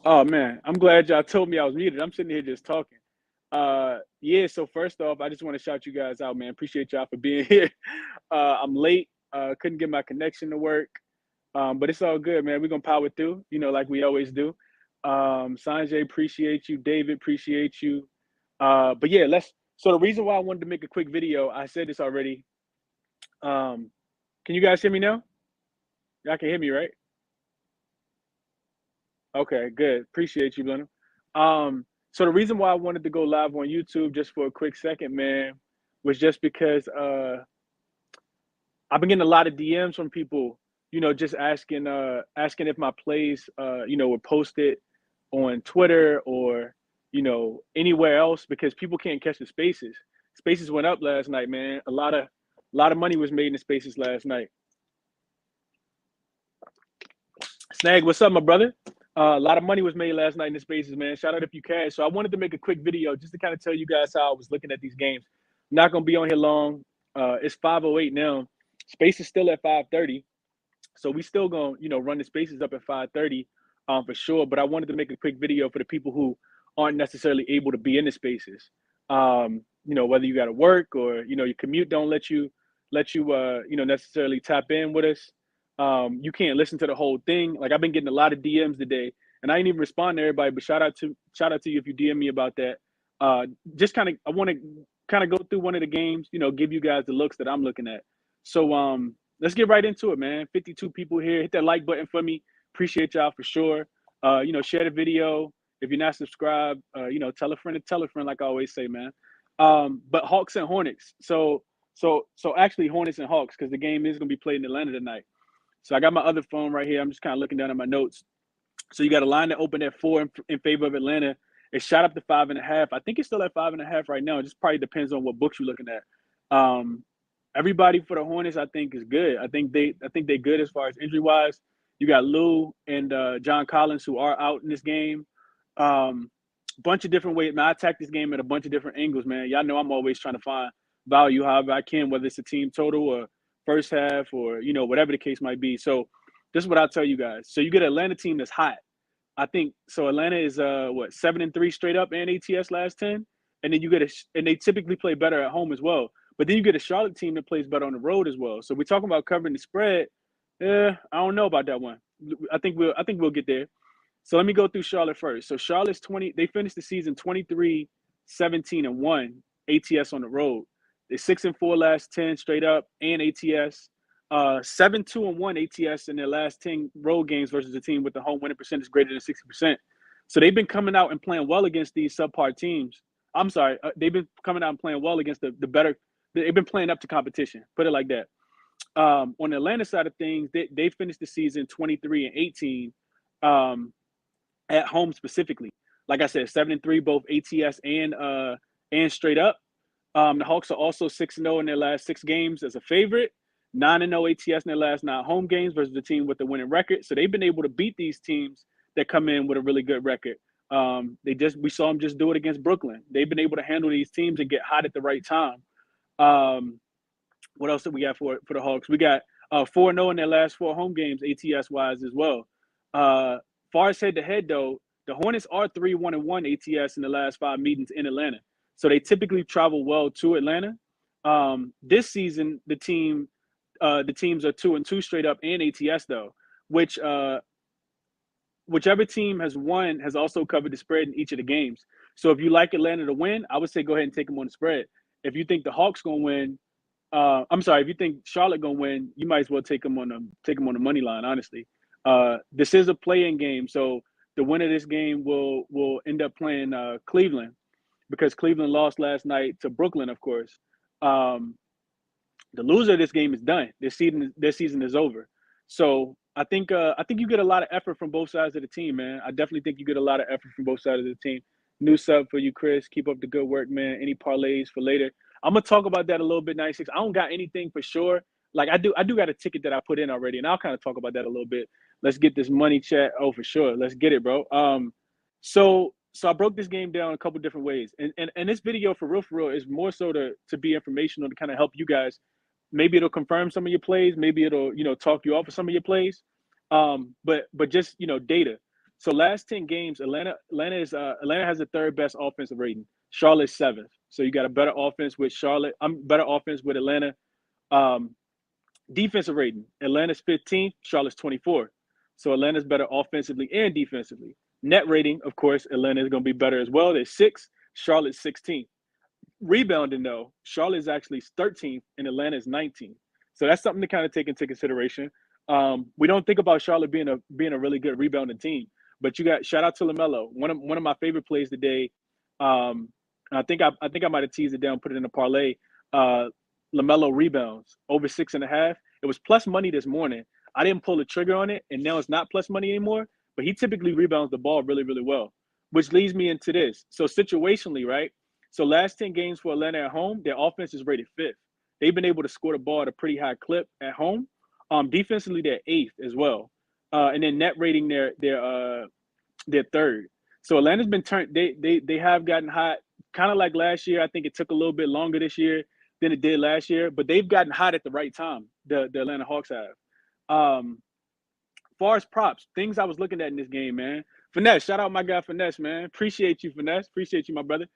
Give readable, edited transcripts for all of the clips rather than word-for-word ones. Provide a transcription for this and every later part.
Oh man, I'm glad y'all told me I was muted. I'm sitting here just talking. Yeah. So first off, I just want to shout you guys out, man. Appreciate y'all for being here. I'm late. Couldn't get my connection to work, but it's all good, man. We're gonna power through, like we always do. Sanjay, appreciate you. David, appreciate you. But yeah, let's. So the reason why I wanted to make a quick video, I said this already. Um, can you guys hear me now? Y'all can hear me, right? Okay, good. Appreciate you, Blenham. So the reason why I wanted to go live on YouTube just for a quick second, man, was just because I've been getting a lot of DMs from people, just asking if my plays were posted on Twitter or, anywhere else because people can't catch the spaces. Spaces went up last night, man. A lot of money was made in the spaces last night. Snag, what's up, my brother? A lot of money was made last night in the spaces, man. Shout out if you can. So I wanted to make a quick video just to kind of tell you guys how I was looking at these games. I'm not gonna be on here long. It's 5:08 now. Space is still at 5:30, so we still gonna run the spaces up at 5:30, for sure. But I wanted to make a quick video for the people who aren't necessarily able to be in the spaces. Whether you got to work or your commute don't let you necessarily tap in with us. You can't listen to the whole thing. Like I've been getting a lot of DMs today, and I didn't even respond to everybody. But shout out to you if you DM me about that. Just kind of I want to kind of go through one of the games. Give you guys the looks that I'm looking at. So let's get right into it, man. 52 people here. Hit that like button for me. Appreciate y'all for sure. Share the video. If you're not subscribed, tell a friend to tell a friend, like I always say, man. But Hawks and Hornets. So actually Hornets and Hawks because the game is gonna be played in Atlanta tonight. So I got my other phone right here. I'm just kind of looking down at my notes. So you got a line that opened at 4 in favor of Atlanta. It shot up to 5.5. I think it's still at 5.5 right now. It just probably depends on what books you're looking at. Um, Everybody for the Hornets, I think, is good. I think they're good as far as injury wise. You got Lou and John Collins who are out in this game. Bunch of different ways. Man, I attack this game at a bunch of different angles, man. Y'all know I'm always trying to find value however I can, whether it's a team total or first half or whatever the case might be. So this is what I'll tell you guys. So you get an Atlanta team that's hot. I think so. Atlanta is 7-3 straight up and ATS last 10, and then and they typically play better at home as well. But then you get a Charlotte team that plays better on the road as well. So we're talking about covering the spread. I don't know about that one. I think we'll get there. So let me go through Charlotte first. So Charlotte's 20. They finished the season 23, 17 and 1 ATS on the road. They're 6-4 last 10 straight up and ATS. 7-2 and 1 ATS in their last 10 road games versus a team with the home winning percentage greater than 60%. So they've been coming out and playing well against these subpar teams. I'm sorry, they've been coming out and playing well against the better. They've been playing up to competition. Put it like that. On the Atlanta side of things, they finished the season 23 and 18 um, at home specifically. Like I said, 7-3 both ATS and straight up. The Hawks are also 6-0 in their last 6 games as a favorite. 9-0 ATS in their last 9 home games versus the team with the winning record. So they've been able to beat these teams that come in with a really good record. We saw them just do it against Brooklyn. They've been able to handle these teams and get hot at the right time. Um, what else did we got for the Hawks? We got 4-0 in their last 4 home games ATS wise as well. Far as head to head though, the Hornets are 3-1-1 ATS in the last 5 meetings in Atlanta. So they typically travel well to Atlanta. This season, the teams are 2-2 straight up and ATS though, which whichever team has won has also covered the spread in each of the games. So if you like Atlanta to win, I would say go ahead and take them on the spread. If you think the Hawks gonna win, I'm sorry, if you think Charlotte gonna win, you might as well take them on the money line. Honestly, this is a play-in game, so the winner of this game will end up playing Cleveland because Cleveland lost last night to Brooklyn, of course. Um, the loser of this game is done. Their season is over. So I think you get a lot of effort from both sides of the team, man. I definitely think you get a lot of effort from both sides of the team. New sub for you, Chris. Keep up the good work, man. Any parlays for later? I'm gonna talk about that a little bit, 96. I don't got anything for sure. Like I do got a ticket that I put in already, and I'll kind of talk about that a little bit. Let's get this money chat. Oh, for sure. Let's get it, bro. So I broke this game down a couple different ways, and this video for real is more so to be informational to kind of help you guys. Maybe it'll confirm some of your plays. Maybe it'll talk you off of some of your plays. But just data. So last 10 games, Atlanta has the third best offensive rating. Charlotte's seventh. So you got a better offense with Charlotte. I'm better offense with Atlanta. Um, Defensive rating, Atlanta's 15th, Charlotte's 24th. So Atlanta's better offensively and defensively. Net rating, of course, Atlanta is going to be better as well. They're sixth, Charlotte's 16th. Rebounding, though, Charlotte's actually 13th and Atlanta's 19th. So that's something to kind of take into consideration. We don't think about Charlotte being a really good rebounding team, but you got shout out to LaMelo, one of my favorite plays today. Um, I think I might have teased it down, put it in a parlay. Uh, LaMelo rebounds over 6.5. It was plus money this morning. I didn't pull the trigger on it, and now it's not plus money anymore. But he typically rebounds the ball really, really well, which leads me into this. So situationally, right? So last 10 games for Atlanta at home, their offense is rated fifth. They've been able to score the ball at a pretty high clip at home. Defensively, they're eighth as well. And then net rating, they're third. So Atlanta's been turned. They have gotten hot, kind of like last year. I think it took a little bit longer this year than it did last year, but they've gotten hot at the right time. The Atlanta Hawks have. Far as props, things I was looking at in this game, man. Finesse, shout out my guy Finesse, man. Appreciate you, Finesse. Appreciate you, my brother.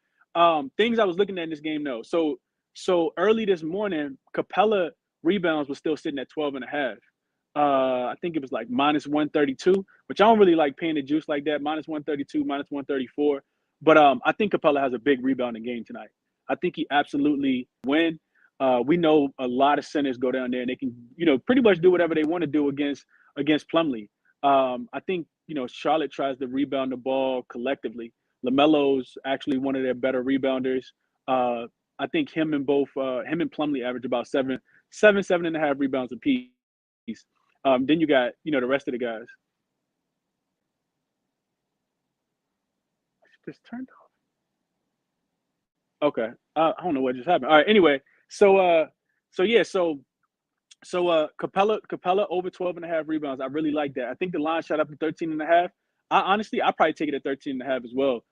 Things I was looking at in this game, though. So early this morning, Capella rebounds was still sitting at 12.5. I think it was like minus 132, which I don't really like paying the juice like that. Minus 132, minus 134. But I think Capella has a big rebounding game tonight. I think he absolutely win. We know a lot of centers go down there and they can, pretty much do whatever they want to do against Plumlee. I think, Charlotte tries to rebound the ball collectively. LaMelo's actually one of their better rebounders. I think him and Plumlee average about 7.5 rebounds apiece. Then you got, the rest of the guys. Just turned off. Okay. I don't know what just happened. All right. Anyway, so Capella over 12.5 rebounds. I really like that. I think the line shot up to 13.5. I probably take it at 13.5 as well.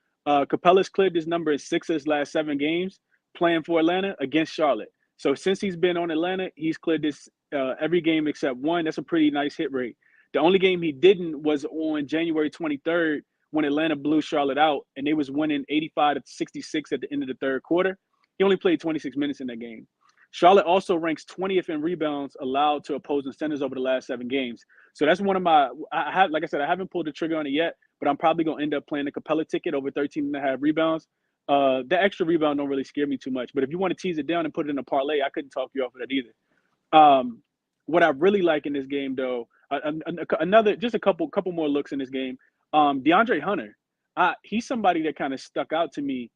Capella's cleared this number in 6 of his last 7 games playing for Atlanta against Charlotte. So since he's been on Atlanta, he's cleared this every game except one. That's a pretty nice hit rate. The only game he didn't was on January 23rd when Atlanta blew Charlotte out, and they was winning 85-66 at the end of the third quarter. He only played 26 minutes in that game. Charlotte also ranks 20th in rebounds allowed to opposing centers over the last 7 games. So that's one of my – like I said, I haven't pulled the trigger on it yet, but I'm probably going to end up playing the Capella ticket over 13.5 rebounds. The extra rebound don't really scare me too much. But if you want to tease it down and put it in a parlay, I couldn't talk you off of that either. What I really like in this game, though, just a couple more looks in this game. DeAndre Hunter, he's somebody that kind of stuck out to me.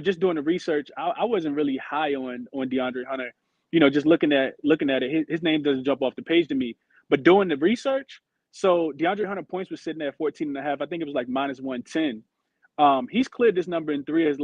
Just doing the research, I wasn't really high on DeAndre Hunter. Just looking at it, his name doesn't jump off the page to me. But doing the research, so DeAndre Hunter points was sitting at 14.5. I think it was like minus 110. He's cleared this number in 3 of his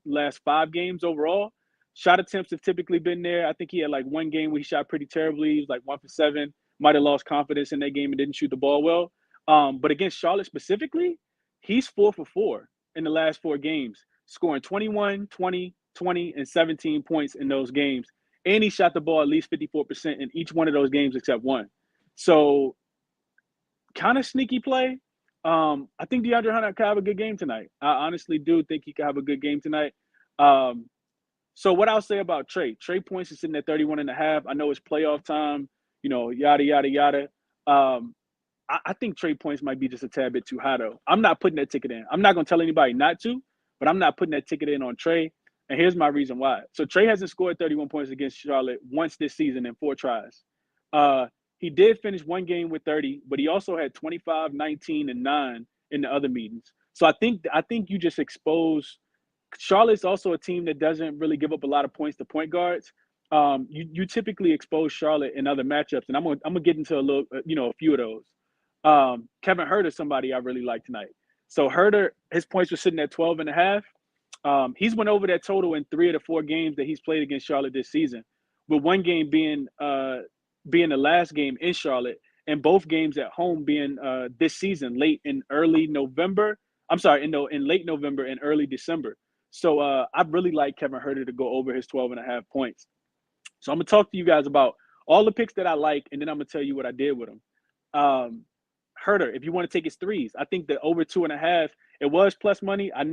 last 5 games overall. Shot attempts have typically been there. I think he had like one game where he shot pretty terribly. He was like 1 for 7. Might have lost confidence in that game and didn't shoot the ball well. But against Charlotte specifically, he's 4 for 4 in the last 4 games, scoring 21, 20, 20, and 17 points in those games. And he shot the ball at least 54% in each one of those games except one. So kind of sneaky play. I think DeAndre Hunter could have a good game tonight. I honestly do think he could have a good game tonight. So what I'll say about Trey points is sitting at 31.5. I know it's playoff time, yada, yada, yada. I think Trey points might be just a tad bit too high, though. I'm not putting that ticket in. I'm not going to tell anybody not to, but I'm not putting that ticket in on Trey. And here's my reason why. So Trey hasn't scored 31 points against Charlotte once this season in 4 tries. He did finish one game with 30, but he also had 25, 19, and 9 in the other meetings. So I think you just expose – Charlotte's also a team that doesn't really give up a lot of points to point guards. You typically expose Charlotte in other matchups, and I'm gonna get into a few of those. Kevin Huerter is somebody I really like tonight. So Huerter, his points were sitting at 12.5. He's went over that total in 3 of the 4 games that he's played against Charlotte this season, with one game being the last game in Charlotte, and both games at home being this season, in late November and early December. So I really like Kevin Huerter to go over his 12.5 points. So I'm going to talk to you guys about all the picks that I like, and then I'm going to tell you what I did with them. Herter, if you want to take his threes, I think the over 2.5, it was plus money. I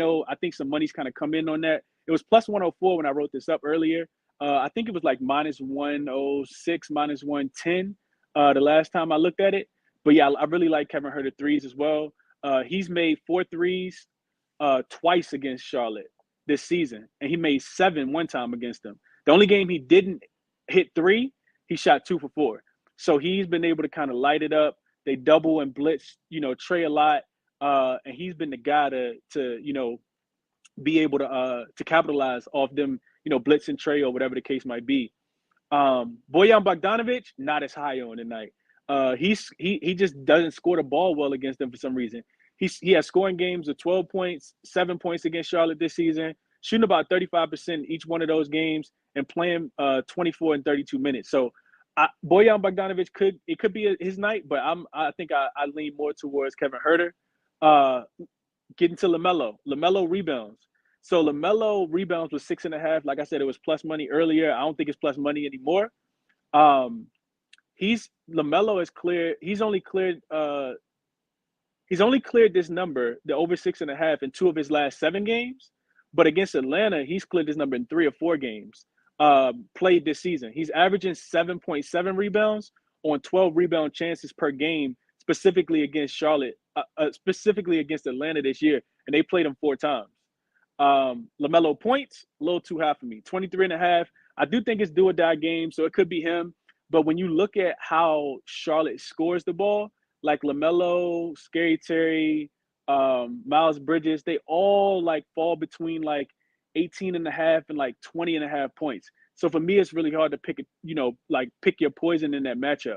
think some money's kind of come in on that. It was plus 104 when I wrote this up earlier. I think it was like minus 106, minus 110 the last time I looked at it. But yeah, I really like Kevin Herter threes as well. He's made 4 threes twice against Charlotte this season, and he made 7 one time against them. The only game he didn't hit 3, he shot 2 for 4. So he's been able to kind of light it up. They double and blitz, Trey a lot, and he's been the guy to be able to capitalize off them, blitz and Trey or whatever the case might be. Bojan Bogdanovic, not as high on tonight. He just doesn't score the ball well against them for some reason. He has scoring games of 12 points, 7 points against Charlotte this season, shooting about 35% each one of those games, and playing 24 and 32 minutes. So Bojan Bogdanovic could be his night, but I think I lean more towards Kevin Herter. Getting to LaMelo rebounds. So LaMelo rebounds was 6.5. Like I said, it was plus money earlier. I don't think it's plus money anymore. LaMelo is clear. He's only cleared this number, the over 6.5, in 2 of his last 7 games. But against Atlanta, he's cleared this number in 3 or 4 games played this season. He's averaging 7.7 rebounds on 12 rebound chances per game, specifically against Charlotte, specifically against Atlanta this year, and they played him 4 times. LaMelo points, a little too high for me, 23.5. I do think it's do or die game, so it could be him. But when you look at how Charlotte scores the ball, like LaMelo, Scary Terry, Miles Bridges, they all like fall between like 18.5 and like 20.5 points. So for me, it's really hard to pick your poison in that matchup,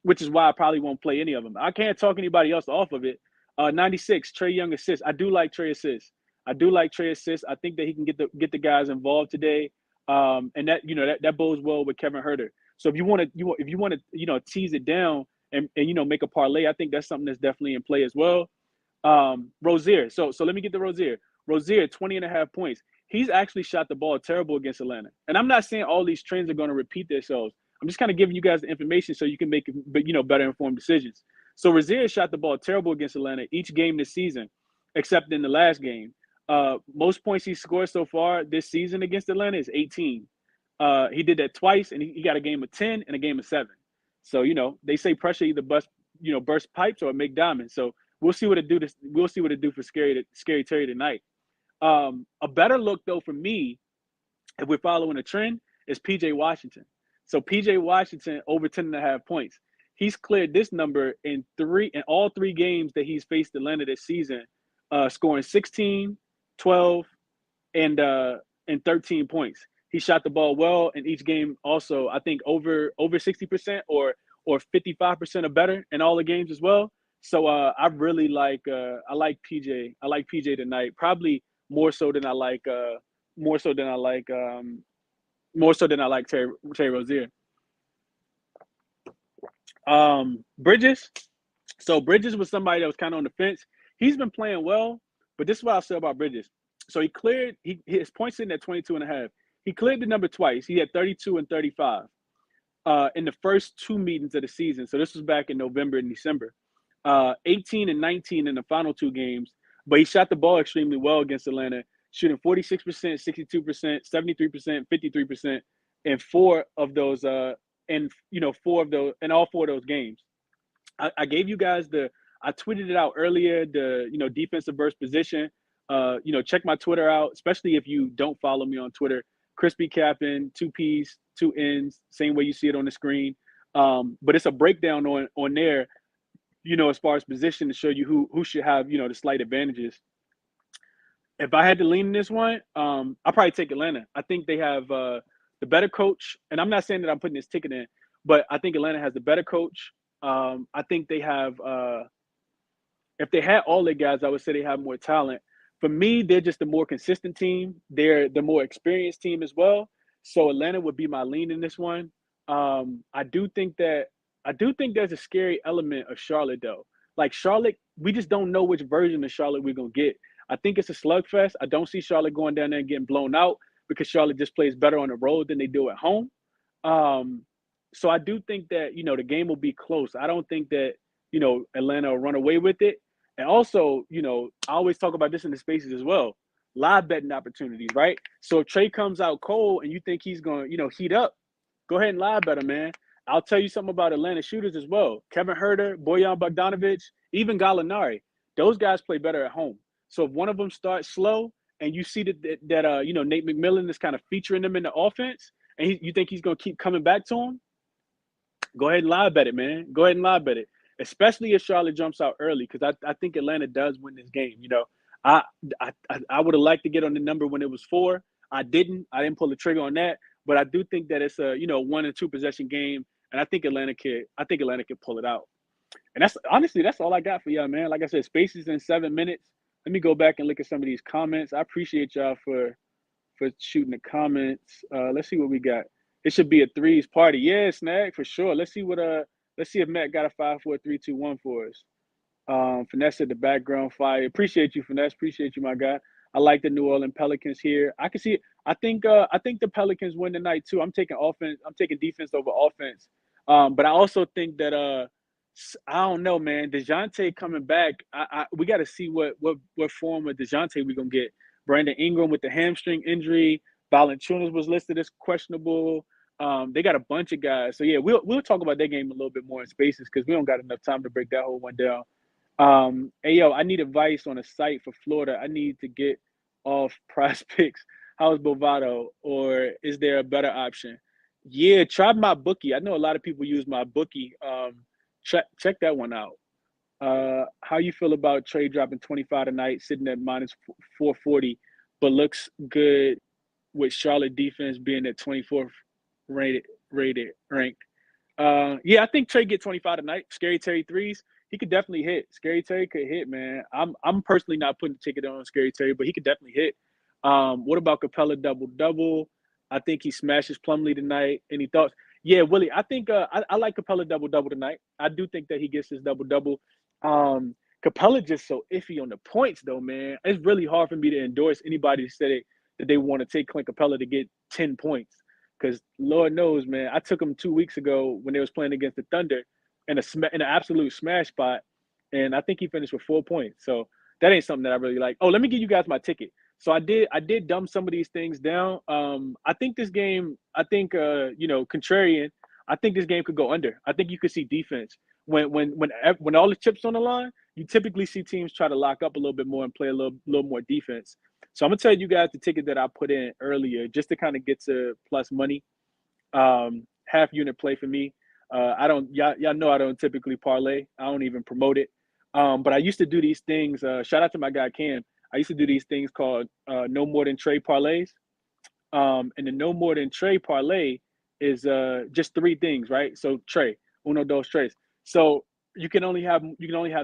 which is why I probably won't play any of them. I can't talk anybody else off of it. 96, Trae Young assists. I do like Trae assists. I think that he can get the guys involved today, and that bodes well with Kevin Herter. So if you want to tease it down and make a parlay, I think that's something that's definitely in play as well. Rozier. So let me get to Rozier. Rozier, 20.5 points. He's actually shot the ball terrible against Atlanta. And I'm not saying all these trends are going to repeat themselves. I'm just kind of giving you guys the information so you can make better informed decisions. So Rozier shot the ball terrible against Atlanta each game this season, except in the last game. Most points he scored so far this season against Atlanta is 18. He did that twice, and he got a game of 10 and a game of 7. So, they say pressure either burst pipes or make diamonds. So we'll see what it do. We'll see what it do for Scary Terry tonight. A better look, though, for me, if we're following a trend, is P.J. Washington. So P.J. Washington over 10.5 points. He's cleared this number in all 3 games that he's faced Atlanta this season, scoring 16, 12, and 13 points. He shot the ball well in each game. Also, I think over 60% or 55% or better in all the games as well. So I really like PJ. I like PJ tonight. Probably more so than I like Terry Rozier. Bridges. So Bridges was somebody that was kind of on the fence. He's been playing well, but this is what I'll say about Bridges. So his points in at 22.5. He cleared the number twice. He had 32 and 35 in the first 2 meetings of the season. So this was back in November and December. 18 and 19 in the final 2 games. But he shot the ball extremely well against Atlanta, shooting 46%, 62%, 73%, 53% in 4 of those in all 4 of those games. I gave you guys I tweeted it out earlier, the defensive versus position. Check my Twitter out, especially if you don't follow me on Twitter. Crispy Captain, 2 P's, 2 N's, same way you see it on the screen. But it's a breakdown on there, as far as position to show you who should have, the slight advantages. If I had to lean in this one, I'll probably take Atlanta. I think they have the better coach, and I'm not saying that I'm putting this ticket in, but I think Atlanta has the better coach. I think they have if they had all their guys, I would say they have more talent. For me, they're just a more consistent team. They're the more experienced team as well. So Atlanta would be my lean in this one. I do think there's a scary element of Charlotte, though. Like Charlotte, we just don't know which version of Charlotte we're going to get. I think it's a slugfest. I don't see Charlotte going down there and getting blown out because Charlotte just plays better on the road than they do at home. So I do think that, the game will be close. I don't think that Atlanta will run away with it. And also, I always talk about this in the spaces as well. Live betting opportunities, right? So if Trey comes out cold and you think he's going to, heat up, go ahead and live bet him, man. I'll tell you something about Atlanta shooters as well. Kevin Huerter, Bojan Bogdanovic, even Gallinari. Those guys play better at home. So if one of them starts slow and you see that Nate McMillan is kind of featuring them in the offense and you think he's going to keep coming back to him, go ahead and live bet it, man. Go ahead and live bet it, especially if Charlotte jumps out early, because I think Atlanta does win this game. I would have liked to get on the number when it was 4. I didn't pull the trigger on that, but I do think that it's a 1 and 2 possession game, and I think Atlanta could pull it out. And that's all I got for y'all, man. Like I said, spaces in 7 minutes. Let me go back and look at some of these comments. I appreciate y'all for shooting the comments. Let's see what we got. It should be a threes party. Yeah, Snag, for sure. Let's see if Matt got a 5, 4, 3, 2, 1 for us. Finesse at the background fire. Appreciate you, Finesse. Appreciate you, my guy. I like the New Orleans Pelicans here. I can see it. I think the Pelicans win tonight too. I'm taking offense. I'm taking defense over offense. But I also think that I don't know, man. DeJounte coming back. We got to see what form of DeJounte we gonna get. Brandon Ingram with the hamstring injury. Valanciunas was listed as questionable. They got a bunch of guys. So yeah, we'll talk about that game a little bit more in spaces because we don't got enough time to break that whole one down. Hey yo, I need advice on a site for Florida. I need to get off Prize Picks. How's Bovado, or is there a better option? Yeah, try my bookie. I know a lot of people use my bookie. Check that one out. How you feel about Trey dropping 25 tonight, sitting at minus 440, but looks good with Charlotte defense being at 24th ranked. Yeah, I think Trey get 25 tonight. Scary Terry threes. He could definitely hit. Scary Terry could hit, man. I'm personally not putting the ticket on Scary Terry, but he could definitely hit. What about Capella double-double? I think he smashes Plumlee tonight. Any thoughts? Yeah, Willie, I think I like Capella double-double tonight. I do think that he gets his double-double. Capella just so iffy on the points, though, man. It's really hard for me to endorse anybody that said that they want to take Clint Capella to get 10 points. Because Lord knows, man, I took him 2 weeks ago when they was playing against the Thunder in an absolute smash spot, and I think he finished with 4 points. So that ain't something that I really like. Oh, let me give you guys my ticket. So I did dumb some of these things down. I think this game, contrarian, I think this game could go under. I think you could see defense. When all the chips on the line, you typically see teams try to lock up a little bit more and play a little more defense. So I'm gonna tell you guys the ticket that I put in earlier just to kind of get to plus money. Half unit play for me. Y'all know I don't typically parlay. I don't even promote it. But I used to do these things. Shout out to my guy Cam. I used to do these things called no more than Trey parlays. And the no more than Trey parlay is just 3 things, right? So Trey, uno, dos, tres. So you can only have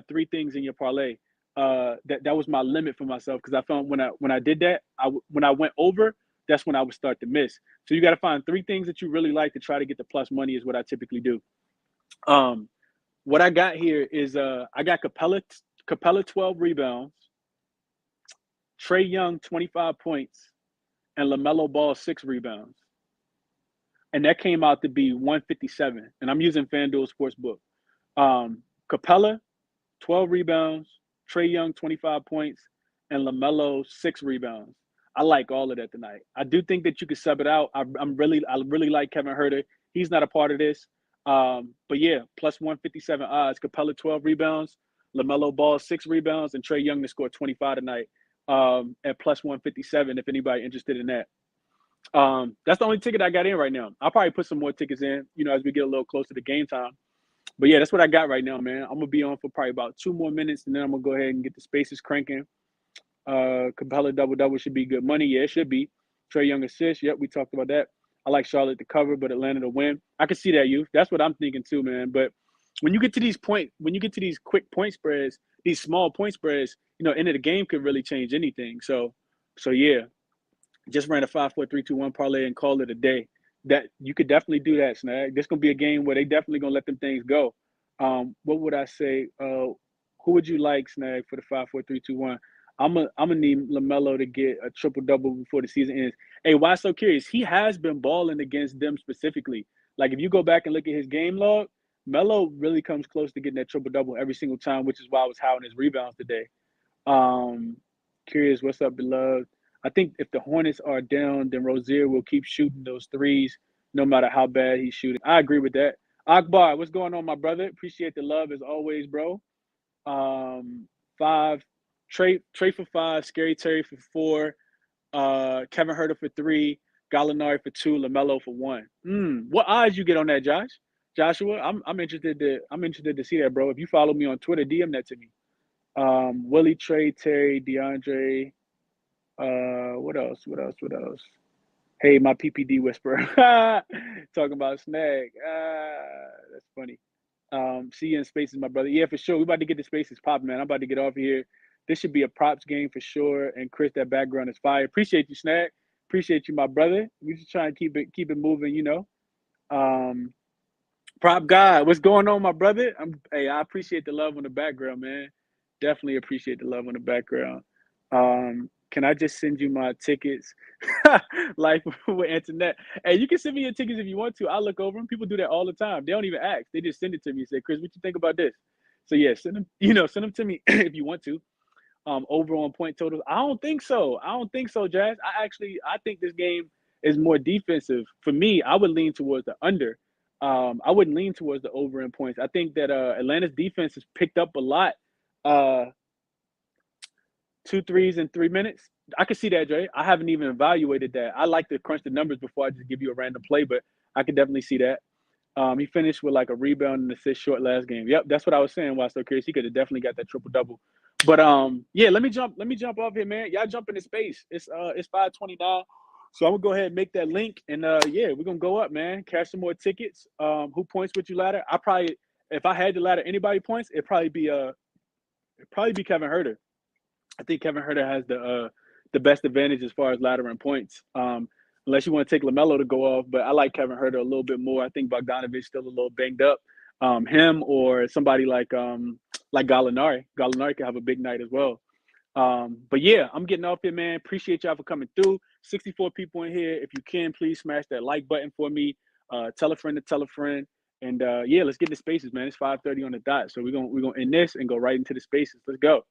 3 things in your parlay. That was my limit for myself because I found when I did that, when I went over, that's when I would start to miss. So you got to find 3 things that you really like to try to get the plus money is what I typically do. What I got here is I got Capella 12 rebounds, Trey Young 25 points, and LaMelo Ball 6 rebounds. And that came out to be 157. And I'm using FanDuel Sportsbook. Capella 12 rebounds, Trey Young 25 points, and LaMelo 6 rebounds. I like all of that tonight. I do think that you could sub it out. I really like Kevin Huerter. He's not a part of this. But yeah, plus 157 odds. Capella 12 rebounds, LaMelo Ball 6 rebounds, and Trey Young to score 25 tonight at plus 157 if anybody interested in that. That's the only ticket I got in right now. I'll probably put some more tickets in, as we get a little closer to game time. But yeah, that's what I got right now, man. I'm going to be on for probably about 2 more minutes, and then I'm going to go ahead and get the spaces cranking. Capella double-double should be good money. Yeah, it should be. Trey Young assist. Yep, we talked about that. I like Charlotte to cover, but Atlanta to win. I can see that, youth. That's what I'm thinking too, man. But when you get to these quick point spreads, these small point spreads, end of the game could really change anything. So yeah, just ran a 5, 4, 3, 2, 1 parlay and call it a day. That you could definitely do that, Snag. This gonna be a game where they definitely gonna let them things go. What would I say? Who would you like, Snag, for the 5, 4, 3, 2, 1? I'm gonna need LaMelo to get a triple-double before the season ends. Hey, why so curious? He has been balling against them specifically. Like, if you go back and look at his game log, Melo really comes close to getting that triple double every single time, which is why I was high on his rebounds today. Um, Curious, what's up, beloved? I think if the Hornets are down, then Rozier will keep shooting those threes, no matter how bad he's shooting. I agree with that. Akbar, what's going on, my brother? Appreciate the love as always, bro. Um, Five, Trey for five, Scary Terry for four, Kevin Herter for three, Gallinari for two, Lamelo for one. What odds you get on that, Josh? Joshua, I'm interested to see that, bro. If you follow me on Twitter, DM that to me. Willie, Trey, Terry, DeAndre. What else? What else? What else? Hey, my PPD whisperer. Talking about Snag. That's funny. See you in spaces, my brother. Yeah, for sure. We about to get the spaces popping, man. I'm about to get off here. This should be a props game for sure. And Chris, that background is fire. Appreciate you, Snag. Appreciate you, my brother. We just try and keep it moving, you know. Um, Prop God, what's going on, my brother? Hey, I appreciate the love on the background, man. Definitely appreciate the love on the background. Can I just send you my tickets? Like with internet. Hey, you can send me your tickets if you want to. I'll look over them. People do that all the time. They don't even ask. They just send it to me and say, Chris, what you think about this? So yeah, send them to me if you want to. Over on point totals. I don't think so. Jazz. I think this game is more defensive. For me, I would lean towards the under. I wouldn't lean towards the over in points. I think that Atlanta's defense has picked up a lot. Uh, two threes in 3 minutes. I can see that, Dre. I haven't even evaluated that. I like to crunch the numbers before I just give you a random play, but I could definitely see that. He finished with like a rebound and assist short last game. Yep, that's what I was saying. Why so curious? He could have definitely got that triple double. But yeah, let me jump off here, man. Y'all jump into space. It's 5:29. So I'm gonna go ahead and make that link, and yeah, we're gonna go up, man. Cash some more tickets. Who points with you ladder? I probably, if I had to ladder anybody points, it'd probably be Kevin Herter. I think Kevin Herter has the best advantage as far as laddering points. Unless you want to take LaMelo to go off, but I like Kevin Herter a little bit more. I think Bogdanovich still a little banged up. Him or somebody like Gallinari. Gallinari could have a big night as well. But yeah, I'm getting off here, man. Appreciate y'all for coming through. 64 people in here. If you can, please smash that like button for me. Tell a friend to tell a friend. And yeah, let's get into spaces, man. It's 5:30 on the dot. So we're gonna end this and go right into the spaces. Let's go.